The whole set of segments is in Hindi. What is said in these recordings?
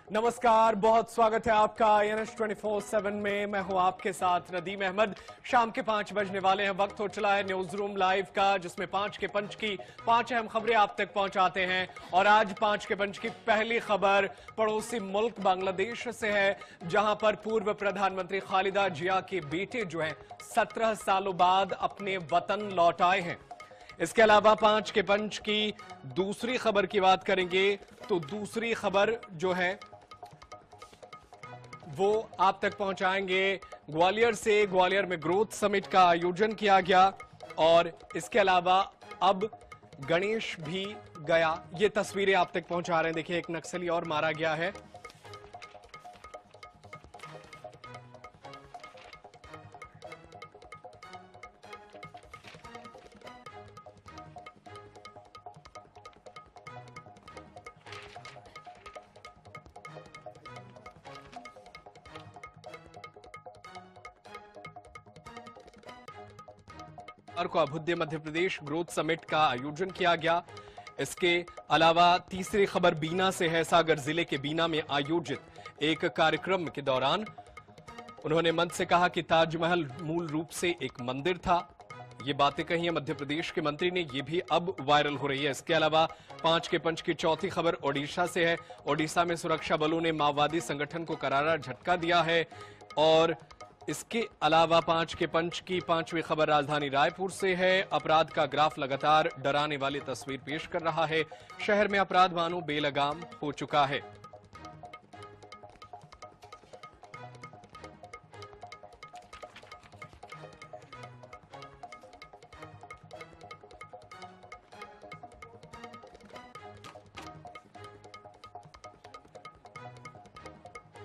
नमस्कार, बहुत स्वागत है आपका INS 24/7 में। मैं हूं आपके साथ नदीम अहमद। शाम के 5 बजने वाले हैं। वक्त हो चला है न्यूज रूम लाइव का, जिसमें 5 के पंच की 5 अहम खबरें आप तक पहुंचाते हैं। और आज 5 के पंच की पहली खबर पड़ोसी मुल्क बांग्लादेश से है, जहां पर पूर्व प्रधानमंत्री खालिदा जिया के बेटे जो हैं 17 सालों बाद अपने वतन लौट आए हैं। इसके अलावा 5 के पंच की दूसरी खबर की बात करेंगे तो दूसरी खबर जो है वो आप तक पहुंचाएंगे ग्वालियर से। ग्वालियर में ग्रोथ समिट का आयोजन किया गया और इसके अलावा अब गणेश भी गया। ये तस्वीरें आप तक पहुंचा रहे हैं। देखिए, एक नक्सली और मारा गया है। को अभुद्य मध्य प्रदेश ग्रोथ समिट का आयोजन किया गया। इसके अलावा तीसरी खबर बीना से है। सागर जिले के बीना में आयोजित एक कार्यक्रम के दौरान उन्होंने मंच से कहा कि ताजमहल मूल रूप से एक मंदिर था। ये बातें कही है मध्य प्रदेश के मंत्री ने, ये भी अब वायरल हो रही है। इसके अलावा 5 के पंच की चौथी खबर ओडिशा से है। ओडिशा में सुरक्षा बलों ने माओवादी संगठन को करारा झटका दिया है। और इसके अलावा 5 के पंच की 5वीं खबर राजधानी रायपुर से है। अपराध का ग्राफ लगातार डराने वाली तस्वीर पेश कर रहा है। शहर में अपराध मानो बेलगाम हो चुका है।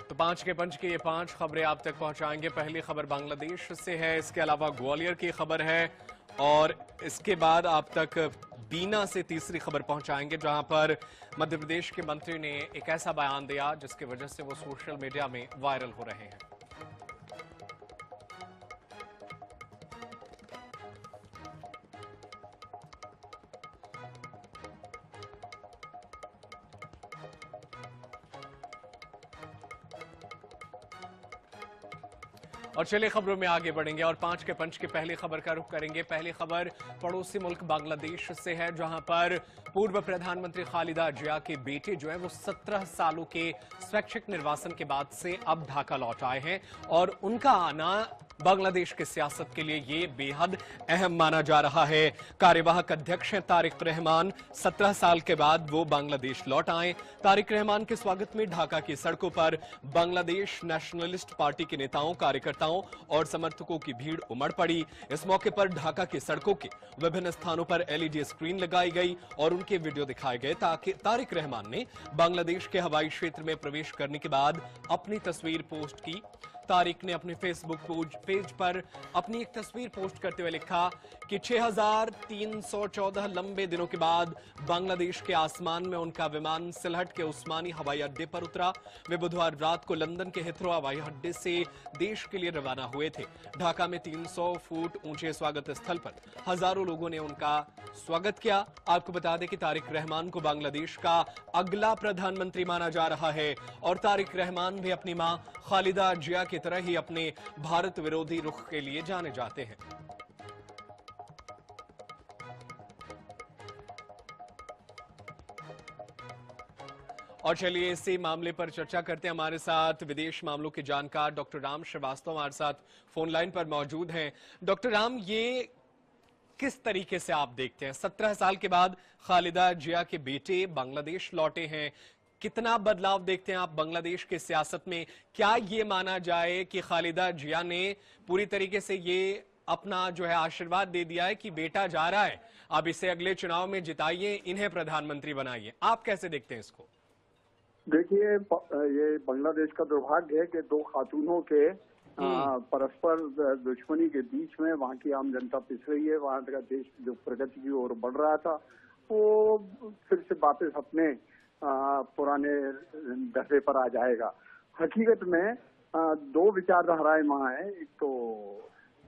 तो 5 के पंच की ये 5 खबरें आप तक पहुंचाएंगे। पहली खबर बांग्लादेश से है। इसके अलावा ग्वालियर की खबर है और इसके बाद आप तक बीना से तीसरी खबर पहुंचाएंगे, जहां पर मध्य प्रदेश के मंत्री ने एक ऐसा बयान दिया जिसकी वजह से वो सोशल मीडिया में वायरल हो रहे हैं। और चलिए खबरों में आगे बढ़ेंगे और 5 के पंच की पहली खबर का रुख करेंगे। पहली खबर पड़ोसी मुल्क बांग्लादेश से है, जहां पर पूर्व प्रधानमंत्री खालिदा जिया के बेटे जो है वो 17 सालों के स्वैच्छिक निर्वासन के बाद से अब ढाका लौट आए हैं। और उनका आना बांग्लादेश की सियासत के लिए ये बेहद अहम माना जा रहा है। कार्यवाहक अध्यक्ष हैं तारिक रहमान। 17 साल के बाद वो बांग्लादेश लौट आए। तारिक रहमान के स्वागत में ढाका की सड़कों पर बांग्लादेश नेशनलिस्ट पार्टी के नेताओं, कार्यकर्ताओं और समर्थकों की भीड़ उमड़ पड़ी। इस मौके पर ढाका की सड़कों के विभिन्न स्थानों पर LED स्क्रीन लगाई गई और उनके वीडियो दिखाए गए, ताकि तारिक रहमान ने बांग्लादेश के हवाई क्षेत्र में प्रवेश करने के बाद अपनी तस्वीर पोस्ट की। तारिक ने अपने फेसबुक पेज पर अपनी एक तस्वीर पोस्ट करते हुए लिखा कि 6314 लंबे दिनों के बाद बांग्लादेश के आसमान में उनका विमान सिलहट के उस्मानी हवाई अड्डे पर उतरा। वे बुधवार रात को लंदन के हिथरो हवाई अड्डे से देश के लिए रवाना हुए थे। ढाका में 300 फुट ऊंचे स्वागत स्थल पर हजारों लोगों ने उनका स्वागत किया। आपको बता दें कि तारिक रहमान को बांग्लादेश का अगला प्रधानमंत्री माना जा रहा है और तारिक रहमान भी अपनी मां खालिदा जिया की तरह ही अपने भारत विरोधी रुख के लिए जाने जाते हैं। और चलिए इसी मामले पर चर्चा करते हैं। हमारे साथ विदेश मामलों के जानकार डॉक्टर राम श्रीवास्तव हमारे साथ फोन लाइन पर मौजूद हैं। डॉक्टर राम, ये किस तरीके से आप देखते हैं 17 साल के बाद खालिदा जिया के बेटे बांग्लादेश लौटे हैं, कितना बदलाव देखते हैं आप बांग्लादेश के सियासत में? क्या ये माना जाए कि खालिदा जिया ने पूरी तरीके से ये अपना जो है आशीर्वाद दे दिया है कि बेटा जा रहा है, अब इसे अगले चुनाव में जिताइए, इन्हें प्रधानमंत्री बनाइए? आप कैसे देखते हैं इसको? देखिए, ये बांग्लादेश का दुर्भाग्य है कि दो खातूनों के परस्पर दुश्मनी के बीच में वहाँ की आम जनता पिस रही है। वहाँ का देश जो प्रगति की ओर बढ़ रहा था वो फिर से वापस अपने पुराने ढर्रे पर आ जाएगा। हकीकत में दो विचारधाराएं वहाँ है, एक तो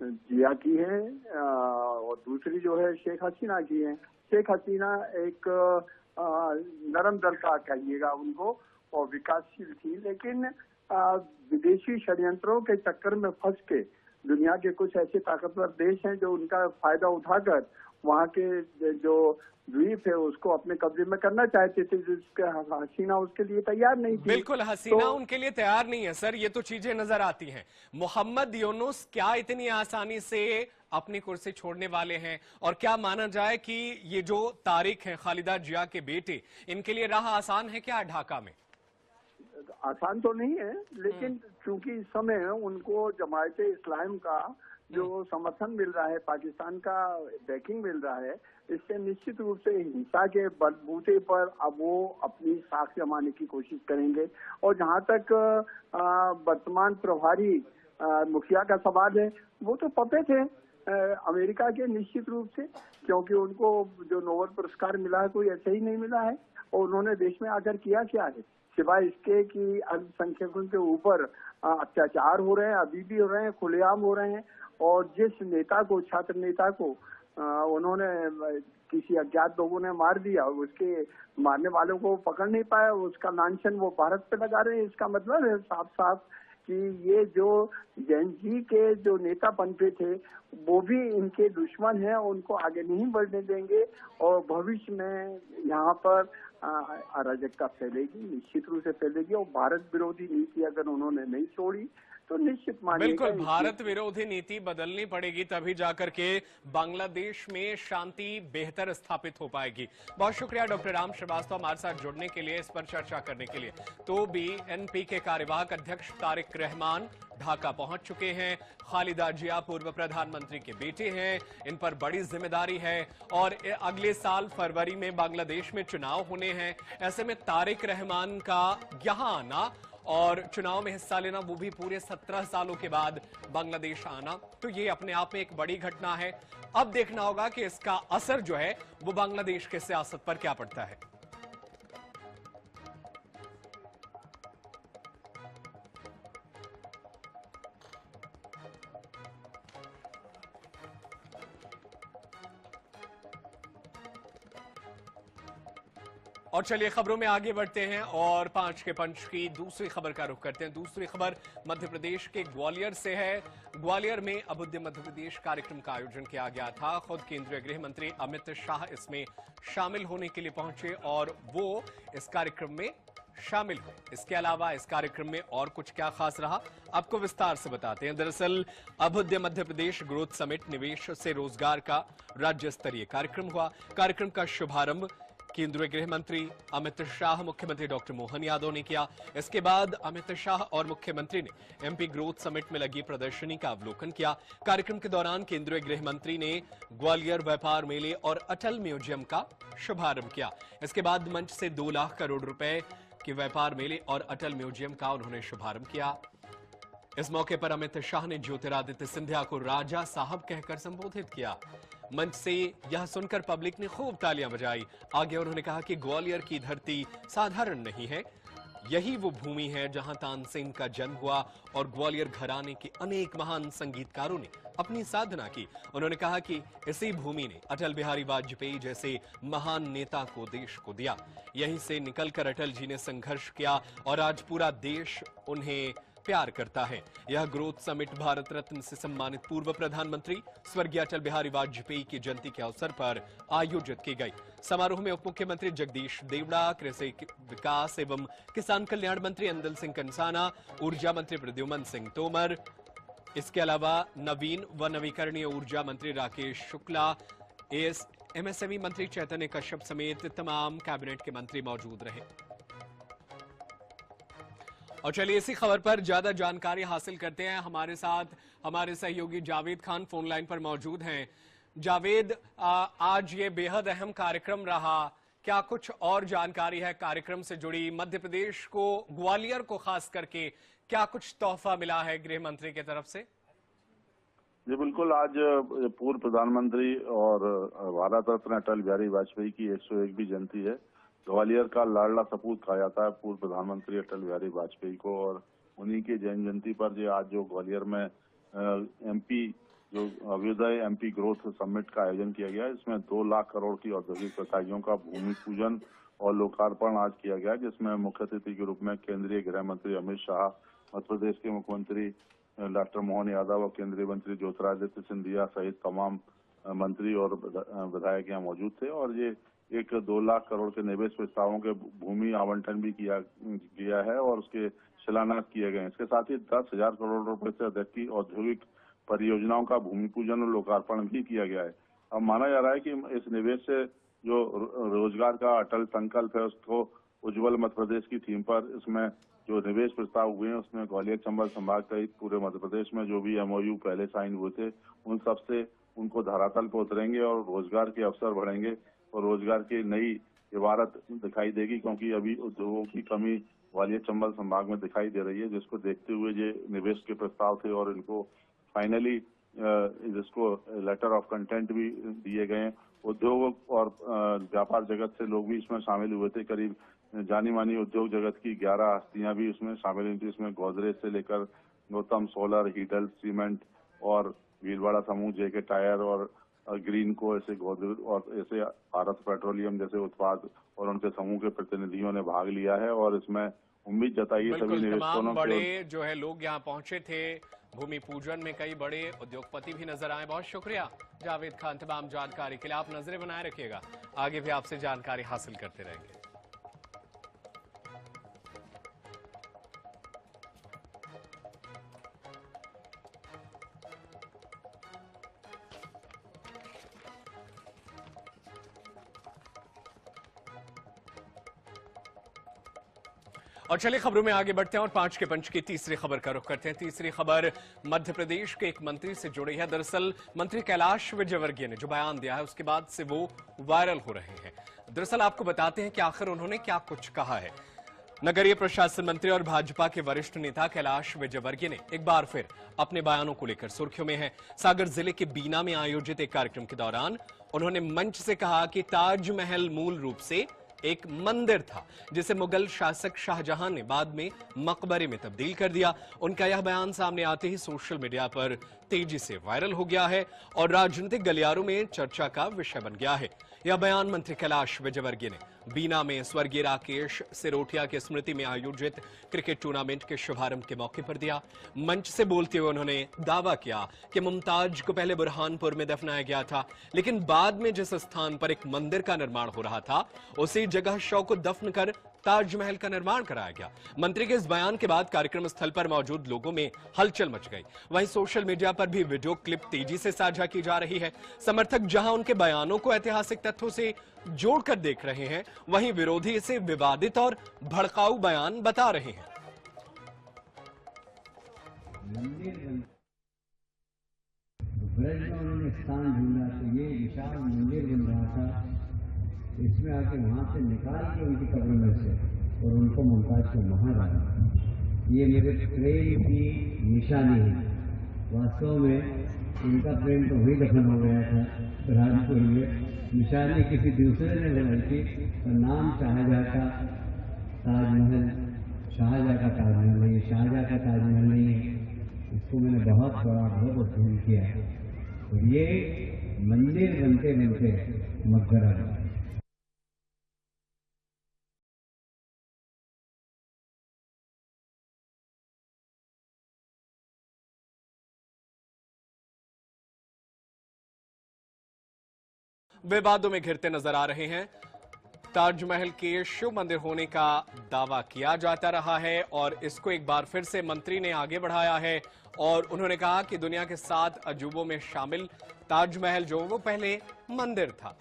जिया की है और दूसरी जो है शेख हसीना की है। शेख हसीना एक नरम दल का कहिएगा उनको, और विकासशील थी, लेकिन विदेशी षड्यंत्रों के चक्कर में फंस के दुनिया के कुछ ऐसे ताकतवर देश हैं जो उनका फायदा उठाकर वहाँ के जो द्वीप है उसको अपने कब्जे में करना चाहते थे, जिसके हसीना उसके लिए तैयार नहीं थी। बिल्कुल, हसीना उनके लिए तैयार नहीं है सर, ये तो चीजें नजर आती हैं। मोहम्मद यूनुस क्या इतनी आसानी से अपनी कुर्सी छोड़ने वाले हैं, और क्या माना जाए कि ये जो तारिक हैं खालिदा जिया के बेटे, इनके लिए राह आसान है क्या ढाका में? आसान तो नहीं है, लेकिन चूंकि इस समय उनको जमायते इस्लाम का जो समर्थन मिल रहा है, पाकिस्तान का बैकिंग मिल रहा है, इससे निश्चित रूप से हिंसा के बलबूते पर अब वो अपनी साख जमाने की कोशिश करेंगे। और जहां तक वर्तमान प्रभारी मुखिया का सवाल है, वो तो पपेट है अमेरिका के, निश्चित रूप से, क्योंकि उनको जो नोबेल पुरस्कार मिला है कोई ऐसे ही नहीं मिला है। और उन्होंने देश में आकर किया क्या है, सिवाय इसके कि अल्पसंख्यकों के ऊपर अत्याचार हो रहे हैं, अभी भी हो रहे हैं, खुलेआम हो रहे हैं। और जिस नेता को, छात्र नेता को उन्होंने किसी अज्ञात लोगों ने मार दिया, उसके मारने वालों को पकड़ नहीं पाया, उसका लांछन वो भारत पे लगा रहे हैं। इसका मतलब है साफ साफ कि ये जो जैन जी के जो नेता बनते थे वो भी इनके दुश्मन हैं, उनको आगे नहीं बढ़ने देंगे। और भविष्य में यहाँ पर अराजकता फैलेगी, निश्चित रूप से फैलेगी। और भारत विरोधी नीति अगर उन्होंने नहीं छोड़ी तो निश्चित मानिएगा, बिल्कुल, भारत विरोधी नीति बदलनी पड़ेगी, तभी जाकर के बांग्लादेश में शांति बेहतर स्थापित हो पाएगी। बहुत शुक्रिया डॉक्टर राम श्रीवास्तव हमारे साथ जुड़ने के लिए, इस पर चर्चा करने के लिए। तो बीएनपी के कार्यवाहक अध्यक्ष तारिक रहमान ढाका पहुंच चुके हैं। खालिदा जिया पूर्व प्रधानमंत्री के बेटे हैं, इन पर बड़ी जिम्मेदारी है, और अगले साल फरवरी में बांग्लादेश में चुनाव होने हैं। ऐसे में तारिक रहमान का यहां आना और चुनाव में हिस्सा लेना, वो भी पूरे 17 सालों के बाद बांग्लादेश आना, तो ये अपने आप में एक बड़ी घटना है। अब देखना होगा कि इसका असर जो है वो बांग्लादेश के सियासत पर क्या पड़ता है। और चलिए खबरों में आगे बढ़ते हैं और 5 के पंच की दूसरी खबर का रुख करते हैं। दूसरी खबर मध्य प्रदेश के ग्वालियर से है। ग्वालियर में अभुद्य मध्य प्रदेश कार्यक्रम का आयोजन किया गया था। खुद केंद्रीय गृह मंत्री अमित शाह इसमें शामिल होने के लिए पहुंचे और वो इस कार्यक्रम में शामिल हुए। इसके अलावा इस कार्यक्रम में और कुछ क्या खास रहा, आपको विस्तार से बताते हैं। दरअसल अभुद्य मध्य प्रदेश ग्रोथ समिट निवेश से रोजगार का राज्य स्तरीय कार्यक्रम हुआ। कार्यक्रम का शुभारंभ केंद्रीय गृह मंत्री अमित शाह, मुख्यमंत्री डॉक्टर मोहन यादव ने किया। इसके बाद अमित शाह और मुख्यमंत्री ने एमपी ग्रोथ समिट में लगी प्रदर्शनी का अवलोकन किया। कार्यक्रम के दौरान केंद्रीय गृह मंत्री ने ग्वालियर व्यापार मेले और अटल म्यूजियम का शुभारंभ किया। इसके बाद मंच से 2 लाख करोड़ रुपए के व्यापार मेले और अटल म्यूजियम का उन्होंने शुभारंभ किया। इस मौके पर अमित शाह ने ज्योतिरादित्य सिंधिया को राजा साहब कहकर संबोधित किया। मंच से यह सुनकर पब्लिक ने खूब तालियां बजाई। आगे उन्होंने कहा कि ग्वालियर की धरती साधारण नहीं है, यही वो भूमि है जहां तानसेन का जन्म हुआ और ग्वालियर घराने के अनेक महान संगीतकारों ने अपनी साधना की। उन्होंने कहा कि इसी भूमि ने अटल बिहारी वाजपेयी जैसे महान नेता को देश को दिया। यहीं से निकलकर अटल जी ने संघर्ष किया और आज पूरा देश उन्हें प्यार करता है। यह ग्रोथ समिट भारत रत्न से सम्मानित पूर्व प्रधानमंत्री स्वर्गीय अटल बिहारी वाजपेयी की जयंती के अवसर पर आयोजित की गई। समारोह में उप मुख्यमंत्री जगदीश देवड़ा, कृषि विकास एवं किसान कल्याण मंत्री अंदल सिंह कंसाना, ऊर्जा मंत्री प्रद्युमन सिंह तोमर, इसके अलावा नवीन व नवीकरणीय ऊर्जा मंत्री राकेश शुक्ला, एमएसएमई मंत्री चैतन्य कश्यप समेत तमाम कैबिनेट के मंत्री मौजूद रहे। और चलिए इसी खबर पर ज्यादा जानकारी हासिल करते हैं। हमारे साथ हमारे सहयोगी जावेद खान फोन लाइन पर मौजूद हैं। जावेद, आज ये बेहद अहम कार्यक्रम रहा, क्या कुछ और जानकारी है कार्यक्रम से जुड़ी? मध्य प्रदेश को, ग्वालियर को खास करके क्या कुछ तोहफा मिला है गृह मंत्री की तरफ से? जी बिल्कुल, आज पूर्व प्रधानमंत्री और भारत रत्न अटल बिहारी वाजपेयी की 101वीं जयंती है। ग्वालियर का लाडला सपूत कहा जाता है पूर्व प्रधानमंत्री अटल बिहारी वाजपेयी को, और उन्हीं के जन्म जयंती पर जो आज जो ग्वालियर में एमपी जो अभ्युदय एमपी ग्रोथ समिट का आयोजन किया गया, इसमें 2 लाख करोड़ की औद्योगिक इकाइयों का भूमि पूजन और लोकार्पण आज किया गया, जिसमें मुख्य अतिथि के रूप में केंद्रीय गृह मंत्री अमित शाह, मध्य प्रदेश के मुख्यमंत्री डॉक्टर मोहन यादव और केंद्रीय मंत्री ज्योतिरादित्य सिंधिया सहित तमाम मंत्री और विधायक यहाँ मौजूद थे। और ये एक 2 लाख करोड़ के निवेश प्रस्तावों के भूमि आवंटन भी किया गया है और उसके शिलान्यास किए गए हैं। इसके साथ ही 10,000 करोड़ रुपए से अधिक की औद्योगिक परियोजनाओं का भूमि पूजन और लोकार्पण भी किया गया है। अब माना जा रहा है कि इस निवेश से जो रोजगार का अटल संकल्प है उसको उज्जवल मध्य प्रदेश की थीम पर इसमें जो निवेश प्रस्ताव हुए हैं उसमें ग्वालियर चंबल संभाग सहित पूरे मध्य प्रदेश में जो भी MOU पहले साइन हुए थे उन सब से उनको धरातल पर उतरेंगे और रोजगार के अवसर बढ़ेंगे और रोजगार की नई इबारत दिखाई देगी, क्योंकि अभी उद्योगों की कमी ग्वालियर चंबल संभाग में दिखाई दे रही है, जिसको देखते हुए ये निवेश के प्रस्ताव थे और इनको फाइनली जिसको लेटर ऑफ कंटेंट भी दिए गए। उद्योग और व्यापार जगत से लोग भी इसमें शामिल हुए थे। करीब जानी मानी उद्योग जगत की 11 हस्तियां भी इसमें शामिल हुई थी। इसमें गोदरेज से लेकर गौतम सोलर, हीटल सीमेंट और भीलवाड़ा समूह, JK टायर और ग्रीन को ऐसे गोदरेज और ऐसे भारत पेट्रोलियम जैसे उत्पाद और उनके समूह के प्रतिनिधियों ने भाग लिया है। और इसमें उम्मीद जताई है सभी निवेशकों ने। बड़े जो है लोग यहाँ पहुंचे थे भूमि पूजन में, कई बड़े उद्योगपति भी नजर आए। बहुत शुक्रिया जावेद खान तमाम जानकारी के लिए। आप नजरें बनाए रखिएगा, आगे भी आपसे जानकारी हासिल करते रहेंगे। और चलिए खबरों में आगे बढ़ते हैं और 5 के पंच की तीसरी खबर का रुख करते हैं। तीसरी खबर मध्य प्रदेश के एक मंत्री से जुड़ी है। दरअसल मंत्री कैलाश विजयवर्गीय ने जो बयान दिया है उसके बाद से वो वायरल हो रहे हैं। दरअसल आपको बताते हैं कि आखिर उन्होंने क्या कुछ कहा है। नगरीय प्रशासन मंत्री और भाजपा के वरिष्ठ नेता कैलाश विजयवर्गीय ने एक बार फिर अपने बयानों को लेकर सुर्खियों में है। सागर जिले के बीना में आयोजित एक कार्यक्रम के दौरान उन्होंने मंच से कहा कि ताजमहल मूल रूप से एक मंदिर था जिसे मुगल शासक शाहजहां ने बाद में मकबरे में तब्दील कर दिया। उनका यह बयान सामने आते ही सोशल मीडिया पर तेजी से वायरल हो गया है और राजनीतिक गलियारों में चर्चा का विषय बन गया है। यह बयान मंत्री कैलाश विजयवर्गीय ने बीना में स्वर्गीय राकेश सिरोठिया की स्मृति में आयोजित क्रिकेट टूर्नामेंट के शुभारंभ के मौके पर दिया। मंच से बोलते हुए उन्होंने दावा किया कि मुमताज को पहले बुरहानपुर में दफनाया गया था, लेकिन बाद में जिस स्थान पर एक मंदिर का निर्माण हो रहा था उसी जगह शव को दफन कर ताजमहल का निर्माण कराया गया। मंत्री के इस बयान के बाद कार्यक्रम स्थल पर मौजूद लोगों में हलचल मच गई। वहीं सोशल मीडिया पर भी वीडियो क्लिप तेजी से साझा की जा रही है। समर्थक जहां उनके बयानों को ऐतिहासिक तथ्यों से जोड़कर देख रहे हैं, वहीं विरोधी इसे विवादित और भड़काऊ बयान बता रहे हैं। ब्रज में उन्होंने स्थान ढूंढा तो ये विशाल मंदिर बन रहा था, इसमें आके वहां से निकाल के उनकी कब्र में से और उनको मुमताज को वहां डाला। ये मेरे प्रेम की निशानी है। वास्तव में उनका प्रेम तो वही दफन हो गया था बुरहानपुर में। निशानी किसी दूसरे ने बनाई थी तो नाम शाहजहां का ताजमहल, शाहजहां का ताजमहल, ये शाहजहां का ताजमहल नहीं है। इसको मैंने बहुत बड़ा बहुत अध्ययन किया और ये मंदिर बनते बनते मकबरा है। विवादों में घिरते नजर आ रहे हैं। ताजमहल के शिव मंदिर होने का दावा किया जाता रहा है और इसको एक बार फिर से मंत्री ने आगे बढ़ाया है और उन्होंने कहा कि दुनिया के 7 अजूबों में शामिल ताजमहल जो वो पहले मंदिर था।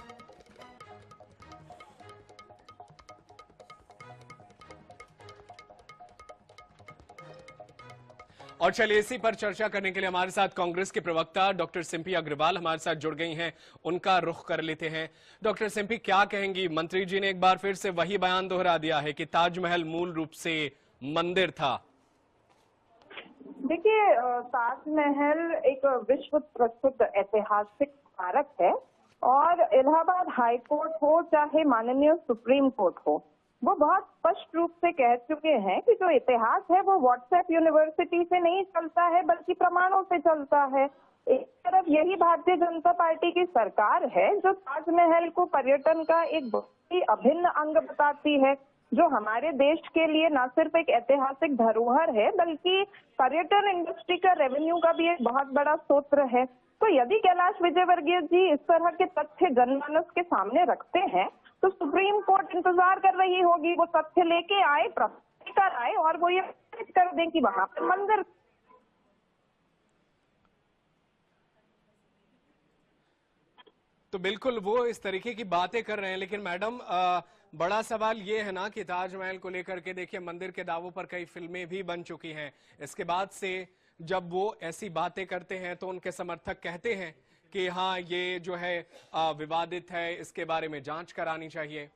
और चलिए इसी पर चर्चा करने के लिए हमारे साथ कांग्रेस के प्रवक्ता डॉक्टर सिम्पी अग्रवाल हमारे साथ जुड़ गई हैं। उनका रुख कर लेते हैं। डॉक्टर सिम्पी, क्या कहेंगी? मंत्री जी ने एक बार फिर से वही बयान दोहरा दिया है कि ताजमहल मूल रूप से मंदिर था। देखिए, ताजमहल एक विश्व प्रसिद्ध ऐतिहासिक स्मारक है और इलाहाबाद हाई कोर्ट हो चाहे माननीय सुप्रीम कोर्ट हो, वो बहुत स्पष्ट रूप से कह चुके हैं कि जो इतिहास है वो व्हाट्सएप यूनिवर्सिटी से नहीं चलता है बल्कि प्रमाणों से चलता है। एक तरफ यही भारतीय जनता पार्टी की सरकार है जो ताजमहल को पर्यटन का एक बहुत ही अभिन्न अंग बताती है, जो हमारे देश के लिए न सिर्फ एक ऐतिहासिक धरोहर है बल्कि पर्यटन इंडस्ट्री का रेवेन्यू का भी एक बहुत बड़ा स्रोत है। तो यदि कैलाश विजयवर्गीय जी इस तरह के तथ्य जनमानस के सामने रखते हैं तो सुप्रीम कोर्ट इंतजार कर रही होगी, वो तथ्य लेके आए, कर आए और वो ये कर दें कि वहां पर मंदिर। तो बिल्कुल वो इस तरीके की बातें कर रहे हैं, लेकिन मैडम बड़ा सवाल ये है ना कि ताजमहल को लेकर के देखिए मंदिर के दावों पर कई फिल्में भी बन चुकी हैं। इसके बाद से जब वो ऐसी बातें करते हैं तो उनके समर्थक कहते हैं कि हाँ ये जो है विवादित है, इसके बारे में जांच करानी चाहिए।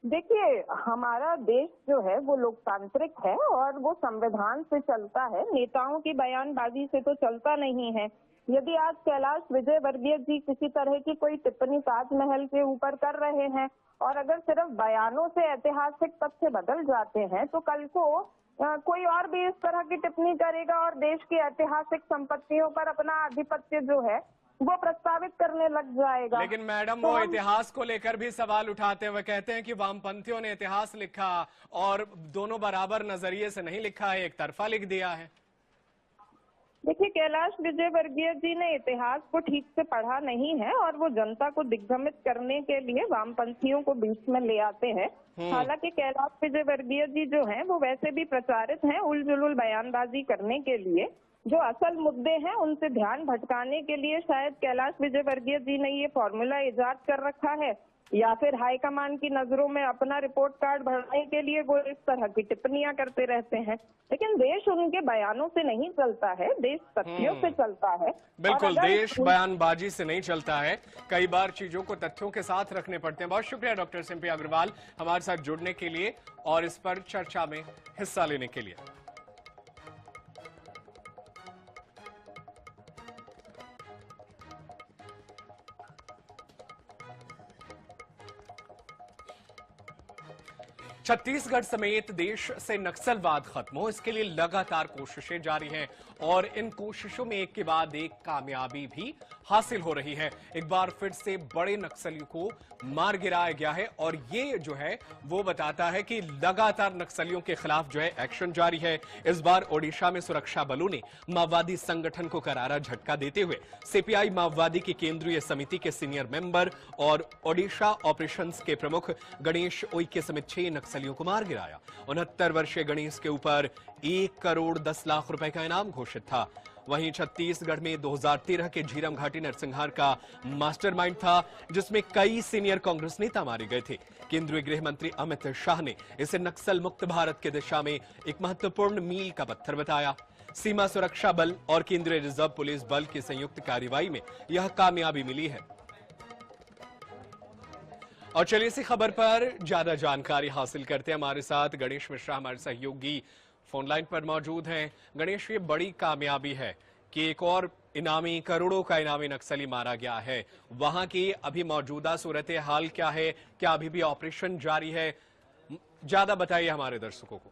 देखिए, हमारा देश जो है वो लोकतांत्रिक है और वो संविधान से चलता है, नेताओं की बयानबाजी से तो चलता नहीं है। यदि आज कैलाश विजयवर्गीय जी किसी तरह की कोई टिप्पणी ताजमहल के ऊपर कर रहे हैं और अगर सिर्फ बयानों से ऐतिहासिक तथ्य बदल जाते हैं तो कल को कोई और भी इस तरह की टिप्पणी करेगा और देश की ऐतिहासिक संपत्तियों पर अपना आधिपत्य जो है वो प्रस्तावित करने लग जाएगा। लेकिन मैडम वो इतिहास को लेकर भी सवाल उठाते हैं, वो कहते हैं कि वामपंथियों ने इतिहास लिखा और दोनों बराबर नजरिए से नहीं लिखा है, एक तरफा लिख दिया है। देखिए, कैलाश विजयवर्गीय जी ने इतिहास को ठीक से पढ़ा नहीं है और वो जनता को दिग्भ्रमित करने के लिए वामपंथियों को बीच में ले आते हैं। हालांकि कैलाश विजयवर्गीय जी जो हैं वो वैसे भी प्रचारित हैं उलझुल बयानबाजी करने के लिए। जो असल मुद्दे हैं उनसे ध्यान भटकाने के लिए शायद कैलाश विजयवर्गीय जी ने ये फॉर्मूला इजाद कर रखा है, या फिर हाईकमान की नजरों में अपना रिपोर्ट कार्ड भरने के लिए वो इस तरह की टिप्पणियां करते रहते हैं। लेकिन देश उनके बयानों से नहीं चलता है, देश तथ्यों से चलता है। बिल्कुल, देश बयानबाजी से नहीं चलता है, कई बार चीजों को तथ्यों के साथ रखने पड़ते हैं। बहुत शुक्रिया डॉक्टर सिम्पी अग्रवाल हमारे साथ जुड़ने के लिए और इस पर चर्चा में हिस्सा लेने के लिए। छत्तीसगढ़ समेत देश से नक्सलवाद खत्म हो, इसके लिए लगातार कोशिशें जारी हैं और इन कोशिशों में एक के बाद एक कामयाबी भी हासिल हो रही है। एक बार फिर से बड़े नक्सलियों को मार गिराया गया है और ये जो है वो बताता है कि लगातार नक्सलियों के खिलाफ जो है एक्शन जारी है। इस बार ओडिशा में सुरक्षा बलों ने माओवादी संगठन को करारा झटका देते हुए सीपीआई माओवादी की केंद्रीय समिति के सीनियर मेंबर और ओडिशा ऑपरेशंस के प्रमुख गणेश उइके समेत 6 नक्सलियों को मार गिराया। 69 वर्षीय गणेश के ऊपर 1 करोड़ 10 लाख रुपए का इनाम घोषित था। वहीं छत्तीसगढ़ में 2013 के झीरम घाटी नरसंहार का मास्टरमाइंड था, जिसमें कई सीनियर कांग्रेस नेता मारे गए थे। केंद्रीय गृह मंत्री अमित शाह ने इसे नक्सल मुक्त भारत की दिशा में एक महत्वपूर्ण मील का पत्थर बताया। सीमा सुरक्षा बल और केंद्रीय रिजर्व पुलिस बल की संयुक्त कार्रवाई में यह कामयाबी मिली है। और चलिए इसी खबर पर ज्यादा जानकारी हासिल करते हैं। हमारे साथ गणेश मिश्रा हमारे सहयोगी फोन लाइन पर मौजूद हैं। गणेश, ये बड़ी कामयाबी है कि एक और इनामी, करोड़ों का इनामी नक्सली मारा गया है। वहां की अभी मौजूदा सूरत हाल क्या है? क्या अभी भी ऑपरेशन जारी है? ज्यादा बताइए हमारे दर्शकों को।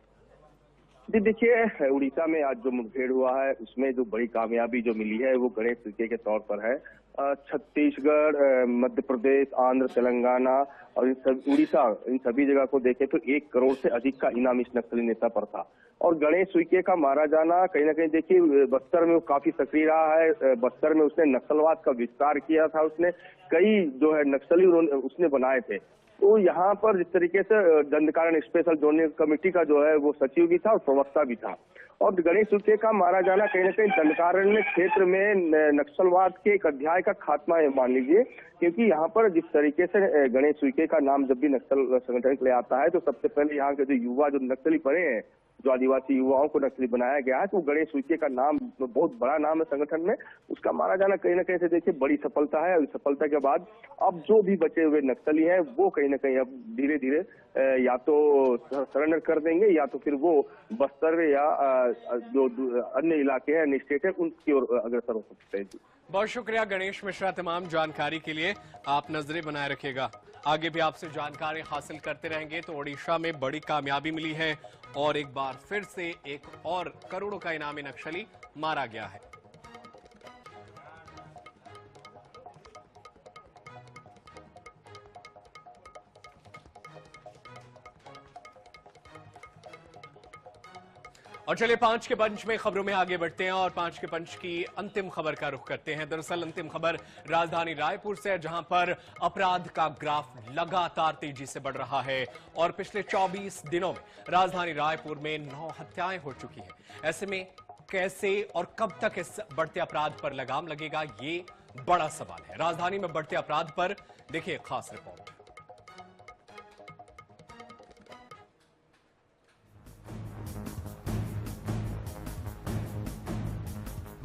जी देखिए, उड़ीसा में आज जो मुठभेड़ हुआ है उसमें जो बड़ी कामयाबी जो मिली है वो गणेश उइके के तौर पर है। छत्तीसगढ़, मध्य प्रदेश, आंध्र, तेलंगाना और उड़ीसा, इन सभी जगह को देखें तो 1 करोड़ से अधिक का इनाम इस नक्सली नेता पर था। और गणेश उइके का मारा जाना कहीं ना कहीं देखिए बस्तर में वो काफी सक्रिय रहा है। बस्तर में उसने नक्सलवाद का विस्तार किया था, उसने कई जो है नक्सली उसने बनाए थे। तो यहाँ पर जिस तरीके से दंडकारण स्पेशल जोन कमेटी का जो है वो सचिव भी था और प्रवक्ता भी था। और गणेश उइके का मारा जाना कहीं ना कहीं दंडकारण्य क्षेत्र में नक्सलवाद के एक अध्याय का खात्मा है मान लीजिए, क्योंकि यहाँ पर जिस तरीके से गणेश उइके का नाम जब भी नक्सल संगठन के लिए आता है तो सबसे पहले यहाँ के जो युवा जो नक्सली पड़े हैं, जो आदिवासी युवाओं को नक्सली बनाया गया है, तो गणेश उइके का नाम बहुत बड़ा नाम है संगठन में। उसका मारा जाना कहीं ना कहीं से देखिए बड़ी सफलता है। और सफलता के बाद अब जो भी बचे हुए नक्सली हैं वो कहीं ना कहीं अब धीरे धीरे या तो सरेंडर कर देंगे या तो फिर वो बस्तर या जो अन्य इलाके हैं, अन्य स्टेट है, उनकी ओर अग्रसर हो सकते हैं। बहुत शुक्रिया गणेश मिश्रा तमाम जानकारी के लिए। आप नजरें बनाए रखिएगा, आगे भी आपसे जानकारी हासिल करते रहेंगे। तो ओडिशा में बड़ी कामयाबी मिली है और एक बार फिर से एक और करोड़ों का इनामी नक्सली मारा गया है। और चलिए 5 के पंच में खबरों में आगे बढ़ते हैं और 5 के पंच की अंतिम खबर का रुख करते हैं। दरअसल अंतिम खबर राजधानी रायपुर से है, जहां पर अपराध का ग्राफ लगातार तेजी से बढ़ रहा है और पिछले 24 दिनों में राजधानी रायपुर में 9 हत्याएं हो चुकी हैं। ऐसे में कैसे और कब तक इस बढ़ते अपराध पर लगाम लगेगा, ये बड़ा सवाल है। राजधानी में बढ़ते अपराध पर देखिए खास रिपोर्ट।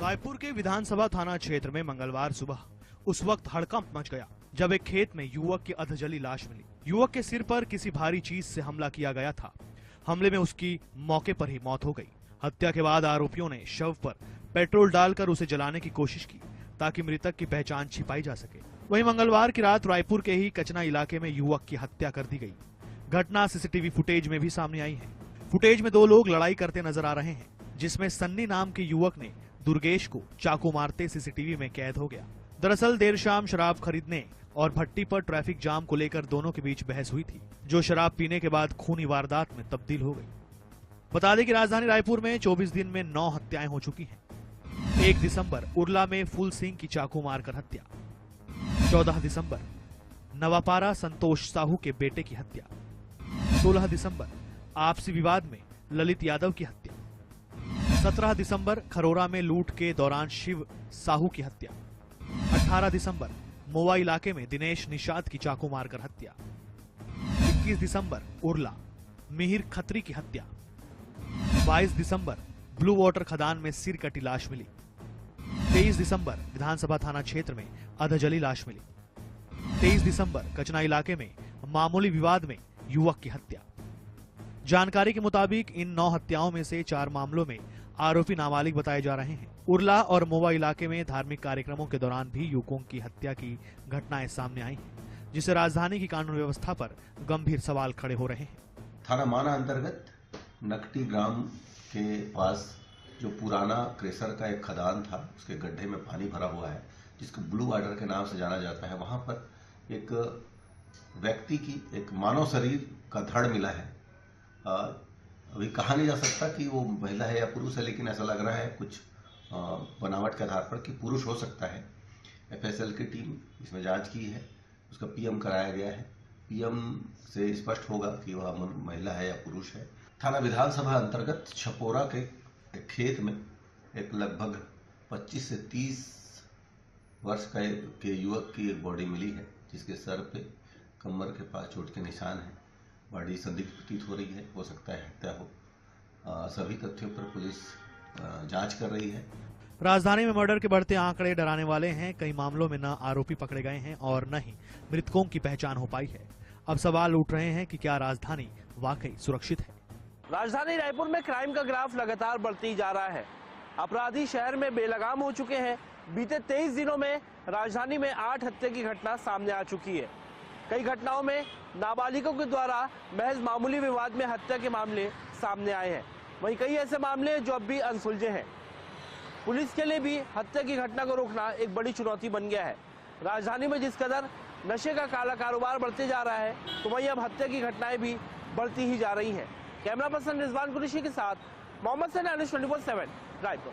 रायपुर के विधानसभा थाना क्षेत्र में मंगलवार सुबह उस वक्त हड़कंप मच गया जब एक खेत में युवक की अधजली लाश मिली। युवक के सिर पर किसी भारी चीज से हमला किया गया था। हमले में उसकी मौके पर ही मौत हो गई। हत्या के बाद आरोपियों ने शव पर पेट्रोल डालकर उसे जलाने की कोशिश की ताकि मृतक की पहचान छिपाई जा सके। वहीं मंगलवार की रात रायपुर के ही कचना इलाके में युवक की हत्या कर दी गई। घटना सीसीटीवी फुटेज में भी सामने आई है। फुटेज में 2 लोग लड़ाई करते नजर आ रहे हैं, जिसमें सन्नी नाम के युवक ने दुर्गेश को चाकू मारते सीसीटीवी में कैद हो गया। दरअसल देर शाम शराब खरीदने और भट्टी पर ट्रैफिक जाम को लेकर दोनों के बीच बहस हुई थी, जो शराब पीने के बाद खूनी वारदात में तब्दील हो गई। बता दें कि राजधानी रायपुर में 24 दिन में 9 हत्याएं हो चुकी हैं। 1 दिसंबर उर्ला में फूल सिंह की चाकू मारकर हत्या। 14 दिसंबर नवापारा संतोष साहू के बेटे की हत्या। 16 दिसंबर आपसी विवाद में ललित यादव की हत्या। 17 दिसंबर खरोरा में लूट के दौरान शिव साहू की हत्या। 18 दिसंबर मोवा इलाके में दिनेश निषाद की चाकू मारकर हत्या। 21 दिसंबर उर्ला मिहिर खत्री की हत्या। 22 दिसंबर ब्लू वाटर खदान में सिर कटी लाश मिली। 23 दिसंबर विधानसभा थाना क्षेत्र में अधजली लाश मिली। 23 दिसंबर कचना इलाके में मामूली विवाद में युवक की हत्या। जानकारी के मुताबिक इन 9 हत्याओं में से 4 मामलों में आरोपी नाबालिग बताए जा रहे हैं। उर्ला और मोवा इलाके में धार्मिक कार्यक्रमों के दौरान भी युवकों की हत्या की घटनाएं सामने आई हैं, जिससे राजधानी की कानून व्यवस्था पर गंभीर सवाल खड़े हो रहे हैं। थाना माना अंतर्गत नकटी ग्राम के पास जो पुराना क्रेशर का एक खदान था, उसके गड्ढे में पानी भरा हुआ है, जिसको ब्लू वाटर के नाम से जाना जाता है। वहां पर एक व्यक्ति की एक मानव शरीर का धड़ मिला है। अभी कहा नहीं जा सकता कि वो महिला है या पुरुष है, लेकिन ऐसा लग रहा है कुछ बनावट के आधार पर कि पुरुष हो सकता है। एफएसएल की टीम इसमें जांच की है, उसका पीएम कराया गया है। पीएम से स्पष्ट होगा कि वह महिला है या पुरुष है। थाना विधानसभा अंतर्गत छपोरा के एक खेत में एक लगभग 25 से 30 वर्ष के युवक की एक बॉडी मिली है, जिसके सर पे कमर के पास चोट के निशान हैं। बॉडी संदिग्ध प्रतीत हो रही है, हो सकता है हत्या हो। सभी तथ्यों पर पुलिस जांच कर रही है। राजधानी में मर्डर के बढ़ते आंकड़े डराने वाले हैं। कई मामलों में न आरोपी पकड़े गए हैं और न ही मृतकों की पहचान हो पाई है। अब सवाल उठ रहे हैं कि क्या राजधानी वाकई सुरक्षित है। राजधानी रायपुर में क्राइम का ग्राफ लगातार बढ़ती जा रहा है। अपराधी शहर में बेलगाम हो चुके हैं। बीते 23 दिनों में राजधानी में 8 हत्या की घटना सामने आ चुकी है। कई घटनाओं में नाबालिगों के द्वारा महज मामूली विवाद में हत्या के मामले सामने आए हैं। वहीं कई ऐसे मामले जो अब भी अनसुलझे हैं। पुलिस के लिए भी हत्या की घटना को रोकना एक बड़ी चुनौती बन गया है। राजधानी में जिस कदर नशे का काला कारोबार बढ़ते जा रहा है, तो वहीं अब हत्या की घटनाएं भी बढ़ती ही जा रही हैं। कैमरा पर्सन रिजवान कुरैशी के साथ मोहम्मद सैन, न्यूज़ 24/7 रायपुर।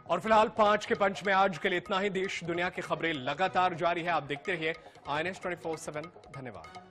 और फिलहाल 5 के पंच में आज के लिए इतना ही। देश दुनिया की खबरें लगातार जारी है, आप देखते रहिए INS 24/7। धन्यवाद।